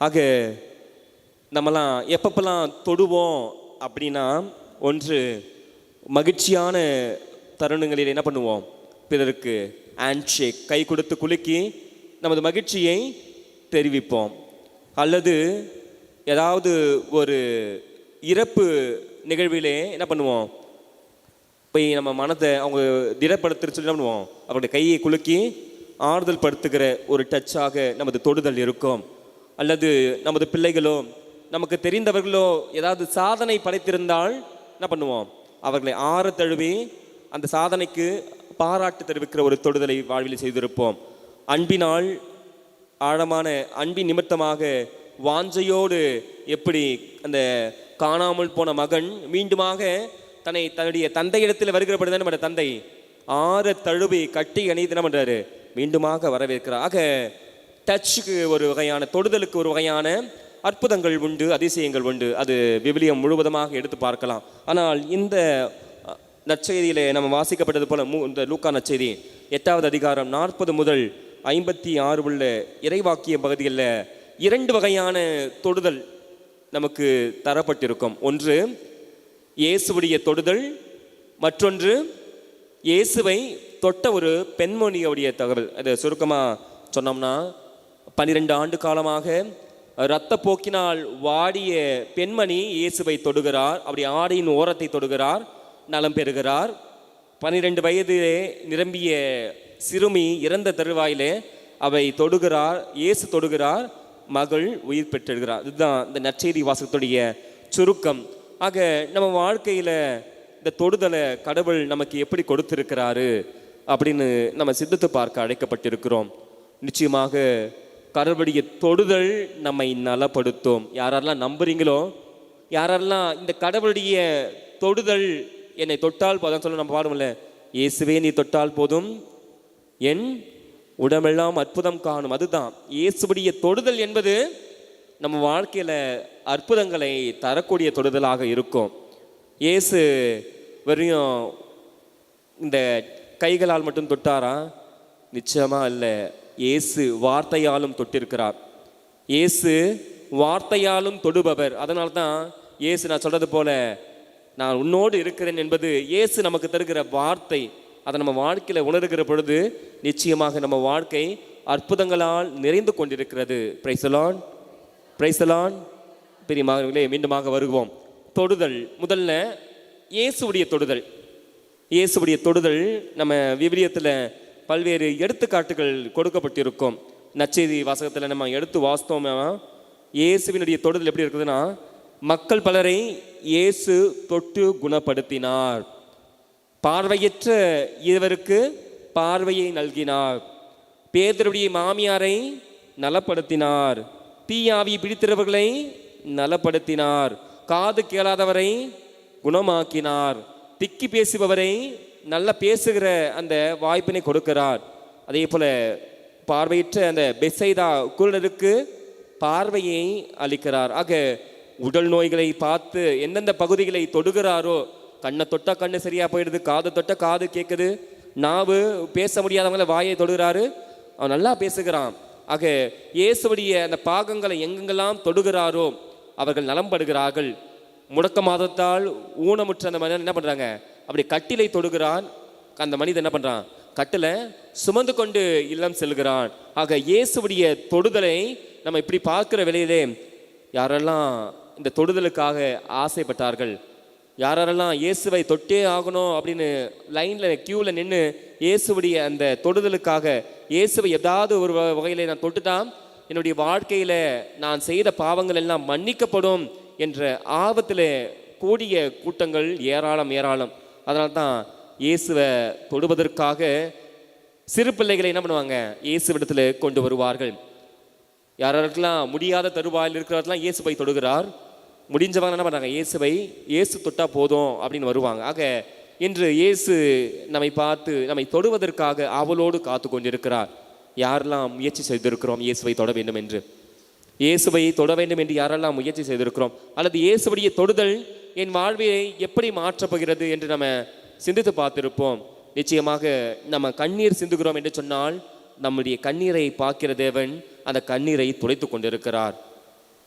ஆக நம்மலாம் எப்பப்பெல்லாம் தொடுவோம் அப்படின்னா, ஒன்று மகிழ்ச்சியான தருணங்களில் என்ன பண்ணுவோம்? பிறருக்கு ஹேண்ட்ஷேக் கை கொடுத்து குலுக்கி நமது மகிழ்ச்சியை தெரிவிப்போம். அல்லது ஏதாவது ஒரு இறப்பு நிகழ்விலே என்ன பண்ணுவோம்? போய் நம்ம மனதை அவங்க திடப்படுத்துற சொல்லி என்ன பண்ணுவோம்? அவருடைய கையை குலுக்கி ஆறுதல் படுத்துகிற ஒரு டச்சாக நமது தொடுதல் இருக்கும். அல்லது நமது பிள்ளைகளோ நமக்கு தெரிந்தவர்களோ ஏதாவது சாதனை படைத்திருந்தால் என்ன பண்ணுவோம்? அவர்களை ஆற தழுவி அந்த சாதனைக்கு பாராட்டு தெரிவிக்கிற ஒரு தொடுதலை வாழ்வில் செய்திருப்போம். அன்பினால், ஆழமான அன்பின் நிமித்தமாக வாஞ்சையோடு எப்படி அந்த காணாமல் போன மகன் மீண்டுமாக தன்னுடைய தந்தையிடத்தில் வருகிற பொழுது நம்ம தந்தை ஆற தழுவி கட்டி அணிந்து என்ன பண்றாரு? மீண்டுமாக வரவேற்கிறார். ஆக டச்சுக்கு ஒரு வகையான, தொடுதலுக்கு ஒரு வகையான அற்புதங்கள் உண்டு, அதிசயங்கள் உண்டு. அது விவிலியம் முழுவதுமாக எடுத்து பார்க்கலாம். ஆனால் இந்த நற்செய்தியிலே நம்ம வாசிக்கப்பட்டது போல இந்த லூக்கா நற்செய்தி 8வது அதிகாரம் 40 முதல் 56 உள்ள இறைவாக்கிய பகுதிகளில் 2 வகையான தொடுதல் நமக்கு தரப்பட்டிருக்கும். ஒன்று இயேசுவுடைய தொடுதல், மற்றொன்று இயேசுவை தொட்ட ஒரு பெண்மணியுடைய தகவல். அதை சுருக்கமாக சொன்னோம்னா, 12 ஆண்டு காலமாக இரத்த போக்கினால் வாடிய பெண்மணி இயேசுவை தொடுகிறார். அப்படி ஆடையின் ஓரத்தை தொடுகிறார், நலம் பெறுகிறார். 12 வயதிலே நிரம்பிய சிறுமி இறந்த தருவாயிலே அவை தொடுகிறார், இயேசு தொடுகிறார், மகள் உயிர் பெற்றிருக்கிறார். இதுதான் இந்த நற்செய்தி வாசகத்துடைய சுருக்கம். ஆக நம்ம வாழ்க்கையில் இந்த தொடுதலை கடவுள் நமக்கு எப்படி கொடுத்திருக்கிறாரு அப்படின்னு நம்ம சிந்தித்து பார்க்க அழைக்கப்பட்டிருக்கிறோம். நிச்சயமாக கடவுளுடைய தொடுதல் நம்மை நலப்படுத்தும். யாரெல்லாம் நம்புறீங்களோ, யாரெல்லாம் இந்த கடவுளுடைய தொடுதல் என்னை தொட்டால் போதும் சொல்ல நம்ம பாடும்ல, இயேசுவே நீ தொட்டால் போதும் என் உடம்பெல்லாம் அற்புதம் காணும். அதுதான் இயேசுவுடைய தொடுதல் என்பது நம்ம வாழ்க்கையில் அற்புதங்களை தரக்கூடிய தொடுதலாக இருக்கும். இயேசு வெறும் இந்த கைகளால் மட்டும் தொட்டாரா? நிச்சயமா இல்லை. இயேசு வார்த்தையாலும் தொட்டிருக்கிறார். இயேசு வார்த்தையாலும் தொடுபவர். அதனால தான் இயேசு நான் சொல்றது போல நான் உன்னோடு இருக்கிறேன் என்பது இயேசு நமக்கு தருகிற வார்த்தை. அதை நம்ம வாழ்க்கையில் உணர்கிற பொழுது நிச்சயமாக நம்ம வாழ்க்கை அற்புதங்களால் நிறைந்து கொண்டிருக்கிறது. Praise the Lord, praise the Lord. பிரியமானவர்களே, மீண்டுமாக வருவோம். தொடுதல், முதல்ல இயேசுவுடைய தொடுதல். இயேசுவுடைய தொடுதல் நம்ம விவிலியத்தில் பல்வேறு எடுத்துக்காட்டுகள் கொடுக்கப்பட்டிருக்கும். நற்செய்தி வாசகத்தில் நம்ம எடுத்து வாசித்தோம்னா இயேசுவினுடைய தொடுதல் எப்படி இருக்குதுன்னா, மக்கள் பலரை இயேசு தொட்டு குணப்படுத்தினார், பார்வையற்ற இவருக்கு பார்வையை நல்கினார், பேதுருடைய மாமியாரை நலப்படுத்தினார், தீயாவி பிடித்திருவர்களை நலப்படுத்தினார், காது கேளாதவரை குணமாக்கினார், திக்கி பேசுபவரை நல்லா பேசுகிற அந்த வாய்ப்பினை கொடுக்கிறார். அதே போல பார்வையற்ற அந்த பெசைதா குருடருக்கு பார்வையை அளிக்கிறார். ஆக உடல் நோய்களை பார்த்து எந்தெந்த பகுதிகளை தொடுகிறாரோ, கண்ணை தொட்டா கண்ணு சரியா போயிடுது, காது தொட்டா காது கேட்குது, நாவு பேச முடியாதவங்கள வாயை தொடுகிறாரு, அவன் நல்லா பேசுகிறான். ஆக இயேசுவுடைய அந்த பாகங்களை எங்கெங்கெல்லாம் தொடுகிறாரோ அவர்கள் நலம்படுகிறார்கள். முடக்க மாதத்தால் ஊனமுற்ற அந்த மனிதன் என்ன பண்ணுறாங்க, அப்படி கட்டிலை தொடுகிறான். அந்த மனிதன் என்ன பண்ணுறான், கட்டிலை சுமந்து கொண்டு இல்லம் செல்கிறான். ஆக இயேசுவுடைய தொடுதலை நம்ம இப்படி பார்க்குற வேளையிலே யாரெல்லாம் இந்த தொடுதலுக்காக ஆசைப்பட்டார்கள், யாரெல்லாம் இயேசுவை தொட்டே ஆகணும் அப்படின்னு லைனில் க்யூவில் நின்று இயேசுவுடைய அந்த தொடுதலுக்காக இயேசுவை ஏதாவது ஒரு வகையில் நான் தொட்டுட்டான் என்னுடைய வாழ்க்கையில் நான் செய்த பாவங்கள் எல்லாம் மன்னிக்கப்படும் என்ற ஆபத்தில் கூடிய கூட்டங்கள் ஏராளம் ஏராளம். அதனால தான் இயேசுவை தொடுவதற்காக சிறு பிள்ளைகளை என்ன பண்ணுவாங்க, இயேசுவிடத்தில் கொண்டு வருவார்கள். யாரெல்லாம் முடியாத தருவாயில் இருக்கிறவர்களாம் இயேசுவை தொடுகிறார். முடிஞ்சவங்க என்ன பண்ணுறாங்க, இயேசு தொட்டா போதும் அப்படின்னு வருவாங்க. ஆக இன்று இயேசு நம்மை பார்த்து நம்மை தொடுவதற்காக ஆவலோடு காத்து கொண்டிருக்கிறார். யாரெல்லாம் முயற்சி செய்திருக்கிறோம் இயேசுவை தொட வேண்டும் என்று, இயேசுவை தொட வேண்டும் என்று யாரெல்லாம் முயற்சி செய்திருக்கிறோம், அல்லது இயேசுவுடைய தொடுதல் என் வாழ்வை எப்படி மாற்றப்போகிறது என்று நம்ம சிந்தித்து பார்த்திருப்போம். நிச்சயமாக நம்ம கண்ணீர் சிந்துகிறோம் என்று சொன்னால் நம்முடைய கண்ணீரை பார்க்கிற தேவன் அந்த கண்ணீரை துடைத்து கொண்டிருக்கிறார்.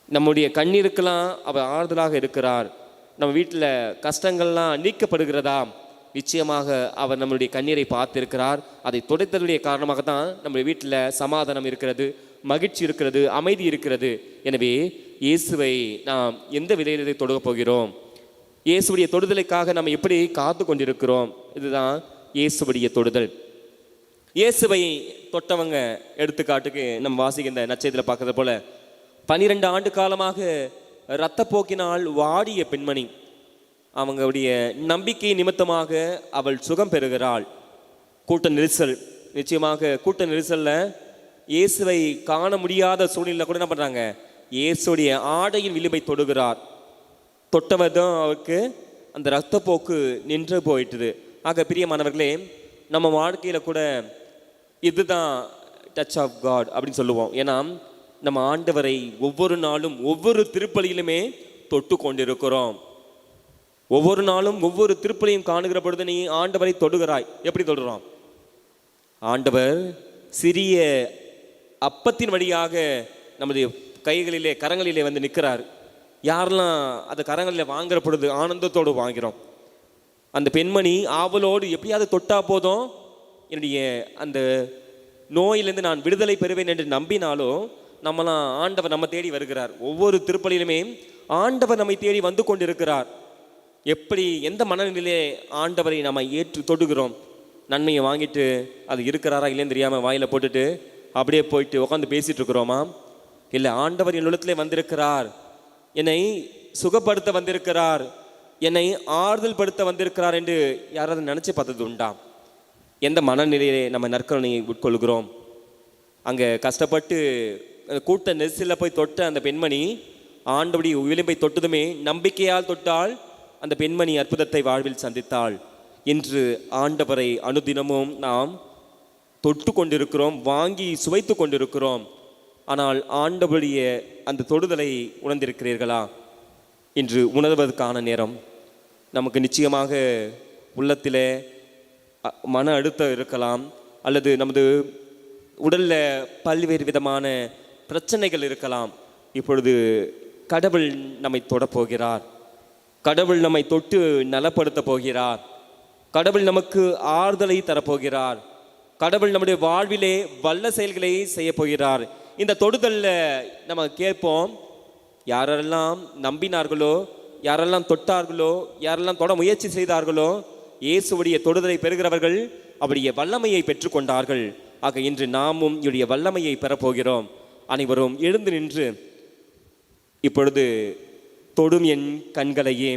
நம்முடைய கண்ணீருக்கெல்லாம் அவர் ஆறுதலாக இருக்கிறார். நம்ம வீட்டில் கஷ்டங்கள்லாம் நீக்கப்படுகிறதா, நிச்சயமாக அவர் நம்மளுடைய கண்ணீரை பார்த்திருக்கிறார். அதை துடைத்ததுடைய காரணமாக தான் நம்ம வீட்டில் சமாதானம் இருக்கிறது, மகிழ்ச்சி இருக்கிறது, அமைதி இருக்கிறது. எனவே இயேசுவை நாம் எந்த விலையிலே தொடுக போகிறோம், இயேசுடைய தொடுதலுக்காக நம்ம எப்படி காத்து கொண்டிருக்கிறோம், இதுதான் இயேசுடைய தொடுதல். இயேசுவை தொட்டவங்க எடுத்துக்காட்டுக்கு நம்ம வாசிக்கின்ற நற்செய்தியில் பார்க்கறது போல 12 ஆண்டு காலமாக இரத்தப்போக்கினால் வாடிய பெண்மணி, அவங்களுடைய நம்பிக்கை நிமித்தமாக அவள் சுகம் பெறுகிறாள். கூட்ட நெரிசல், நிச்சயமாக கூட்ட நெரிசலில் இயேசுவை காண முடியாத சூழ்நிலை கூட என்ன பண்ணுறாங்க, இயேசுடைய ஆடையின் விளிம்பை தொடுகிறார். தொட்டவர் தான் அவருக்கு அந்த இரத்தப்போக்கு நின்று போயிட்டுது. ஆக பிரியமானவர்களே, நம்ம வாழ்க்கையில் கூட இதுதான் டச் ஆஃப் காட் அப்படின்னு சொல்லுவோம். ஏன்னா நம்ம ஆண்டவரை ஒவ்வொரு நாளும் ஒவ்வொரு திருப்பலியிலுமே தொட்டு கொண்டிருக்கிறோம். ஒவ்வொரு நாளும் ஒவ்வொரு திருப்பலியும் காணுகிற பொழுது நீ ஆண்டவரை தொடுகிறாய். எப்படி தொடுறோம், ஆண்டவர் சிறிய அப்பத்தின் வழியாக நமது கைகளிலே கரங்களிலே வந்து நிற்கிறார். யாரெல்லாம் அந்த கரங்களில் வாங்குற பொழுது ஆனந்தத்தோடு வாங்கிறோம். அந்த பெண்மணி ஆவலோடு எப்படியாவது தொட்டா போதும் என்னுடைய அந்த நோயிலிருந்து நான் விடுதலை பெறுவேன் என்று நம்பினாலும் நம்மளாம் ஆண்டவர் நம்ம தேடி வருகிறார். ஒவ்வொரு திருப்பலியிலுமே ஆண்டவர் நம்மை தேடி வந்து கொண்டிருக்கிறார். எப்படி எந்த மனநிலையிலே ஆண்டவரை நம்ம ஏற்று தொடுகிறோம், நன்மையை வாங்கிட்டு அது இருக்கிறாரா இல்லைன்னு தெரியாமல் வாயில் போட்டுட்டு அப்படியே போயிட்டு உட்காந்து பேசிகிட்டு இருக்கிறோமா, இல்லை ஆண்டவர் என் உள்ளத்திலே வந்திருக்கிறார், என்னை சுகப்படுத்த வந்திருக்கிறார், என்னை ஆறுதல் படுத்த வந்திருக்கிறார் என்று யாராவது நினச்சி பார்த்தது உண்டா? எந்த மனநிலையிலே நம்ம நற்கருணையை உட்கொள்கிறோம்? அங்கே கஷ்டப்பட்டு கூட்ட நெரிசலில் போய் தொட்ட அந்த பெண்மணி ஆண்டவருடைய விளிம்பை தொட்டதுமே நம்பிக்கையால் தொட்டால் அந்த பெண்மணி அற்புதத்தை வாழ்வில் சந்தித்தாள். இன்று ஆண்டவரை அனுதினமும் நாம் தொட்டு கொண்டிருக்கிறோம், வாங்கி சுவைத்து கொண்டிருக்கிறோம். ஆனால் ஆண்டவருடைய அந்த தொடுதலை உணர்ந்திருக்கிறீர்களா? இன்று உணர்வதற்கான நேரம். நமக்கு நிச்சயமாக உள்ளத்தில் மன அழுத்தம் இருக்கலாம், அல்லது நமது உடலில் பல்வேறு விதமான பிரச்சனைகள் இருக்கலாம். இப்பொழுது கடவுள் நம்மை தொடப்போகிறார், கடவுள் நம்மை தொட்டு நலப்படுத்த போகிறார், கடவுள் நமக்கு ஆறுதலை தரப்போகிறார், கடவுள் நம்முடைய வாழ்விலே வல்ல செயல்களை செய்ய போகிறார். இந்த தொடுதலில் நம்ம கேட்போம், யாரெல்லாம் நம்பினார்களோ, யாரெல்லாம் தொட்டார்களோ, யாரெல்லாம் தொட முயற்சி செய்தார்களோ, இயேசுவுடைய தொடுதலை பெறுகிறவர்கள் அவருடைய வல்லமையை பெற்றுக்கொண்டார்கள். ஆக இன்று நாமும் இவருடைய வல்லமையை பெறப்போகிறோம். அனைவரும் எழுந்து நின்று இப்பொழுது தொடும் என் கண்களையே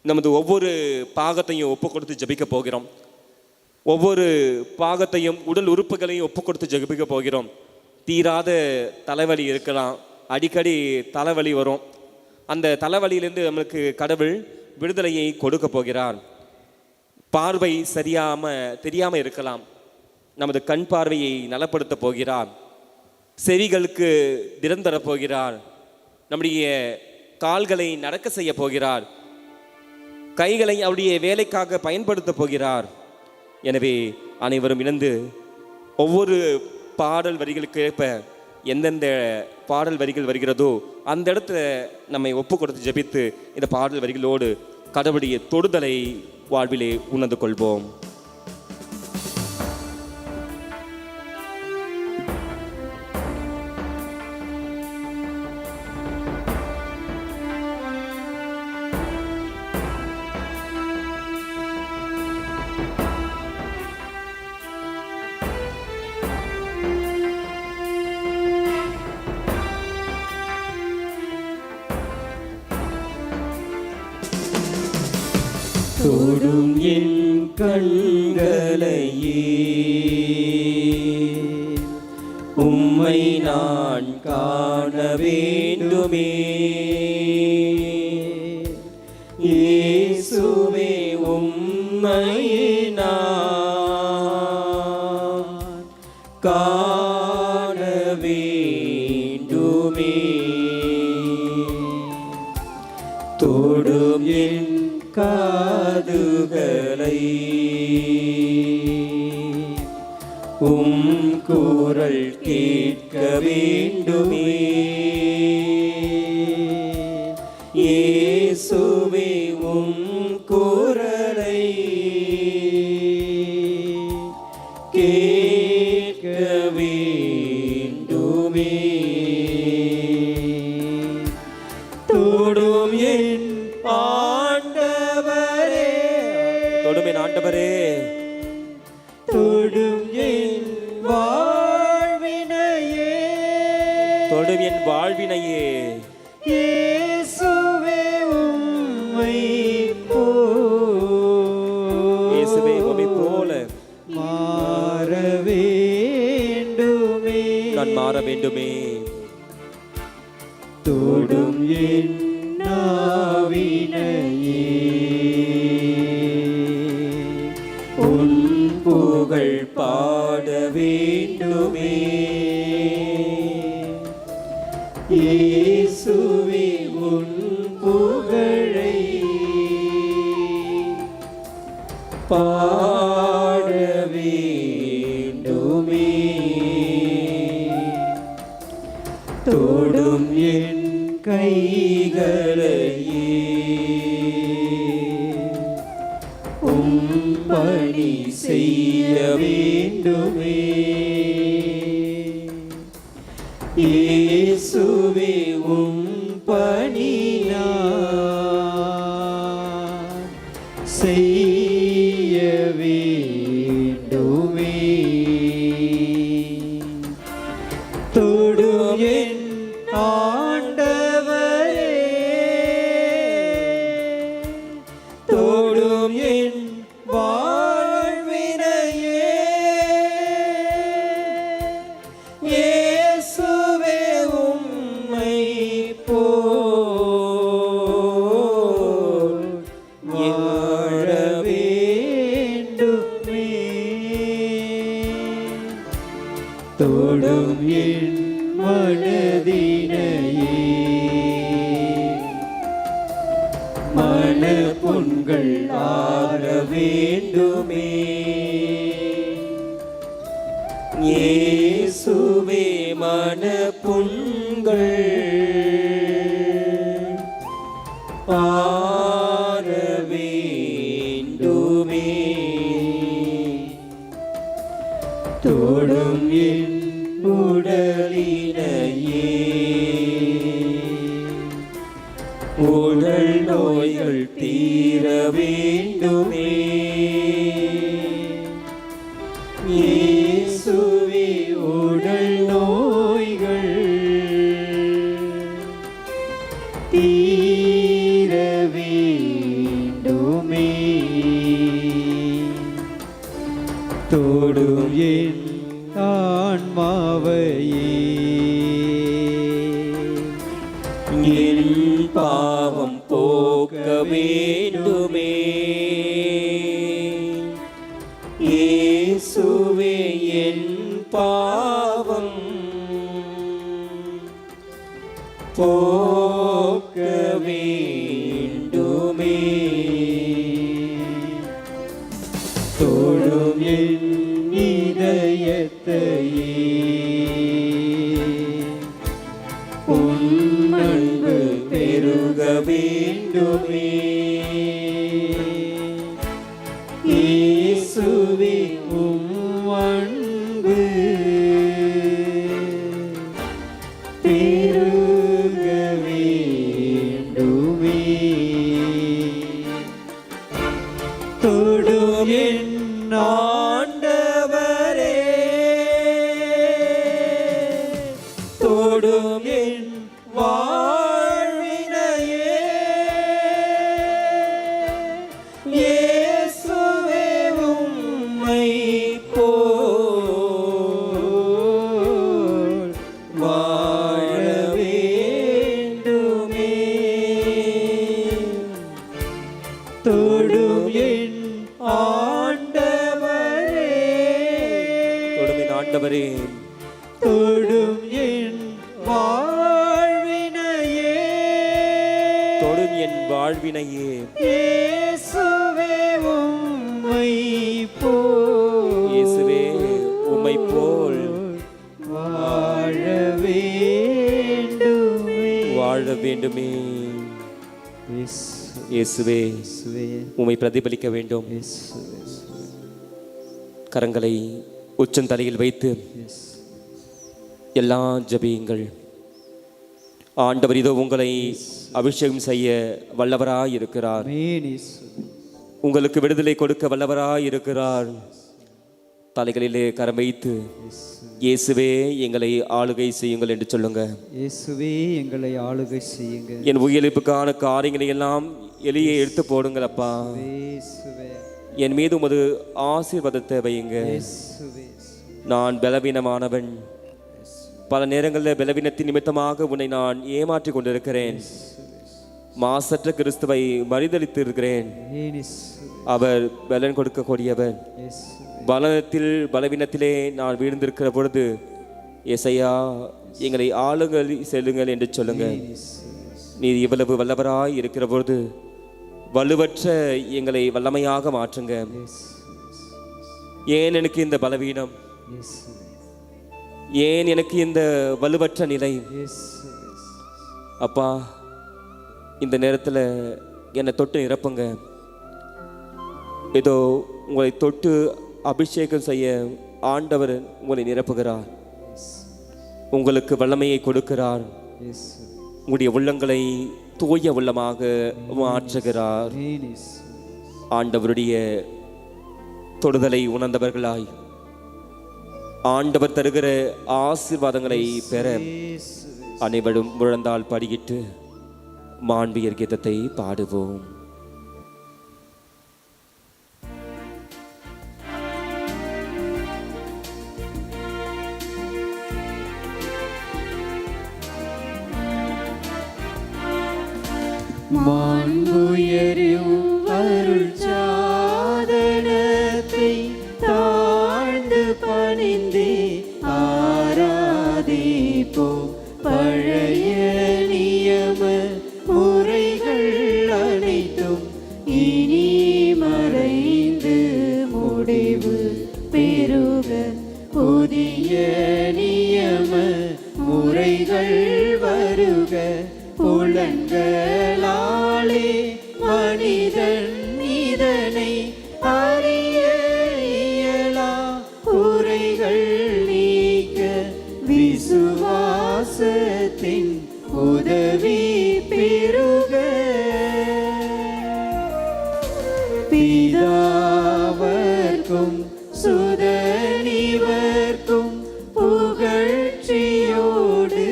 நமது ஒவ்வொரு பாகத்தையும் ஒப்பு கொடுத்து ஜெபிக்க போகிறோம். ஒவ்வொரு பாகத்தையும் உடல் உறுப்புகளையும் ஒப்பு கொடுத்து ஜெபிக்க போகிறோம். தீராத தலைவலி இருக்கலாம், அடிக்கடி தலைவலி வரும். அந்த தலைவலியிலிருந்து நம்மளுக்கு கடவுள் விடுதலையை கொடுக்க போகிறார். பார்வை தெரியாமல் இருக்கலாம், நமது கண் பார்வையை நலப்படுத்த போகிறார். செவிகளுக்கு திறந்தர போகிறார். நம்முடைய கால்களை நடக்க செய்ய போகிறார். கைகளை அவருடைய வேலைக்காக பயன்படுத்த போகிறார். எனவே அனைவரும் இணைந்து ஒவ்வொரு பாடல் வரிகளுக்கு ஏற்ப எந்தெந்த பாடல் வரிகள் வருகிறதோ அந்த இடத்துல நம்மை ஒப்பு கொடுத்து ஜெபித்து இந்த பாடல் வரிகளோடு கடவுளுடைய தொடுதலை வாழ்விலே உணர்ந்து கொள்வோம். தொடும் என் கண்களையே உம்மை நான் காண வேண்டுமே. இயேசுவே உம்மை நான் காண வேண்டுமே. தொடும் என் காதுகளை குரல் கேட்க வேண்டுமே. இயேசுவே குரலை கேட்க வேண்டுமே. தொடும் என் ஆண்டவரே, தொடும் என் ஆண்டவரே, தொடும் என் வாழ்வினையே, தொடும் என் வாழ்வினையே. இயேசுவே உம்மை போல, இயேசுவே உம்மை போல மாற வேண்டுமே, நான் மாற வேண்டுமே. தொடும் என் நாவினையே உன் புகழ் பாட வேண்டுமே. இயேசுவே உன் புகழை பாட வேண்டுமே. தொடும் என் கைகளையே பணி செய்ய வேண்டுமே. இயேசுவே பணி நான் செய்ய வேண்டுமே. தொடும் என் ஆண்டவரே, தொடும் என் வாழ்வினையே. இயேசுவே உம்மை போல் வாழ வேண்டுமே. தொடும் என் மனதினையே மன புண்கள் ஆற வேண்டுமே. இயேசுவே மன புண்கள் ஆற வேண்டுமே. தொடும் என் உடலினையே உடல் நோய்கள் தீர வேண்டுமே. இயேசுவே உடல் நோய்கள் தீர வேண்டுமே. தொடும் என் ஆன்மாவையே என் பாவம் போக்க வேண்டுமே. இயேசுவே என் பாவம் போக்க வேண்டுமே. தொடும் என் இதயத்தை உம் அன்பு பெருக வேண்டுமே. இயேசுவே உம் அன்பு பெருக வேண்டுமே. தொடும் என் ஆண்டவரே, தொடும் என் வாழ்வினையே. இயேசுவே உம்மை போல் வாழ வேண்டுமே. தொடும் என் ஆண்டவரே, தொடும் என் ஆண்டவரே, தொடும் என் வாழ்வினையே. தொடும் என் வாழ்வினையே. இயேசுவே உம்மை போல், இயேசுவே உம்மை போல் வாழ வேண்டுமே. வாழ வேண்டுமே. இயேசுவே உம்மை பிரதிபலிக்க வேண்டும். கரங்களை உச்சந்தலையில் வைத்து எல்லாம் ஜெபியுங்கள். ஆண்டவர் இதோ உங்களை அபிஷேகம் செய்ய வல்லவராய் இருக்கிறார். உங்களுக்கு விடுதலை கொடுக்க வல்லவராய் இருக்கிறார். தலைகளிலே கரம் வைத்து இயேசுவே எங்களை ஆளுகை செய்யுங்கள் என்று சொல்லுங்க. இயேசுவே எங்களை ஆளுகை செய்யுங்க. என் உயிர்ப்புக்கான காரியங்களை எல்லாம் எளிய எடுத்து போடுங்கள் அப்பா. என் மீது உமது ஆசீர்வாதத்தை வையுங்க. நான் பலவீனமானவன். பல நேரங்களில் பலவீனத்தின் நிமித்தமாக உன்னை நான் ஏமாற்றி கொண்டிருக்கிறேன். மாசற்ற கிறிஸ்துவை மறுதலித்து இருக்கிறேன். அவர் பலன் கொடுக்கக்கூடியவர். பலனத்தில் பலவீனத்திலே நான் வீழ்ந்திருக்கிற பொழுது ஏசையா எங்களை ஆளுங்கள் செல்லுங்கள் என்று சொல்லுங்க. நீ இவ்வளவு வல்லவராய் இருக்கிற பொழுது வலுவற்ற எங்களை வல்லமையாக மாற்றுங்க. ஏன் எனக்கு இந்த பலவீனம்? ஏன் எனக்கு இந்த வலுவற்ற நிலை? அப்பா, இந்த நேரத்தில் என்னை தொட்டு நிரப்புங்க. ஏதோ உங்களை தொட்டு அபிஷேகம் செய்ய ஆண்டவர் உங்களை நிரப்புகிறார். உங்களுக்கு வல்லமையை கொடுக்கிறார். உங்களுடைய உள்ளங்களை தூய உள்ளமாக மாற்றுகிறார். ஆண்டவருடைய தொடுதலை உணர்ந்தவர்களாய் ஆண்டவர் தருகிற ஆசீர்வாதங்களை பெற அனைவரும் முழந்தால் படியிட்டு மாண்பியர் கீதத்தை பாடுவோம். மாண்புயரும் அருள் சாதனத்தை தாழ்ந்து பணிந்தே ஆராதிப்போம். பழைய நியம முறைகள் அனைத்தும் இனி மறைந்து முடிவு பெறுக. புதிய நியம முறைகள் வருக. புலன்களாலே மனிதன் இதனை அறிய இயலா. குறைகள் நீக்க விசுவாசத்தின் உதவி பெறுக. பிதாவர்க்கும் சுதனிவர்க்கும் புகழ்ச்சியோடு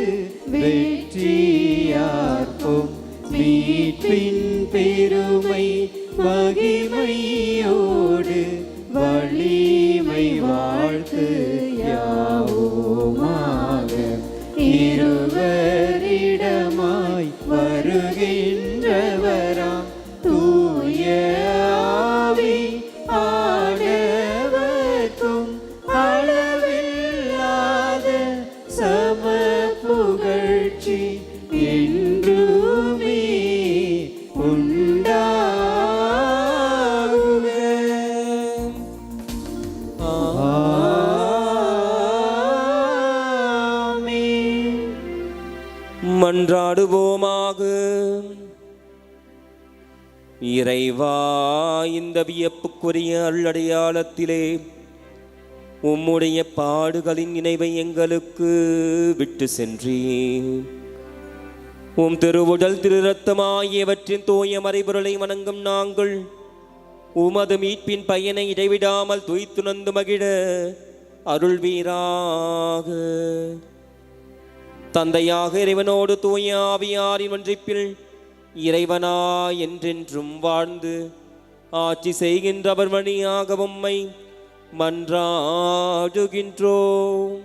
வெற்றியார்க்கும். மீட்பின் பெருமை மகிமையோடு வலிமை வாழ்த்து யாவுமாக. இருவரிடமாய் வருகின்றவராம் தூய ஆவி ஆனவர்க்கும் அளவில்லாத சம புகழ்ச்சி என்றுமே உண்டாகுக. மன்றாடுவோமாக. இறைவா, இந்த வியப்புக்குரிய அருளடையாளத்திலே உம்முடைய பாடுகளின் நினைவை எங்களுக்கு விட்டு சென்றீர். உம் திருவுடல் திரு இரத்தமாகியவற்றின் தூய மறைபொருளை வணங்கும் நாங்கள் உமது மீட்பின் பயனை இடைவிடாமல் துய்த்துணர்ந்து மகிழ அருள்வீராக. தந்தையாக இறைவனோடு தூய ஆவியாரின் ஒன்றிப்பில் இறைவனாய் என்றென்றும் வாழ்ந்து ஆட்சி செய்கின்றவர் வழியாக உம்மை மன்றாடுகின்றோம்.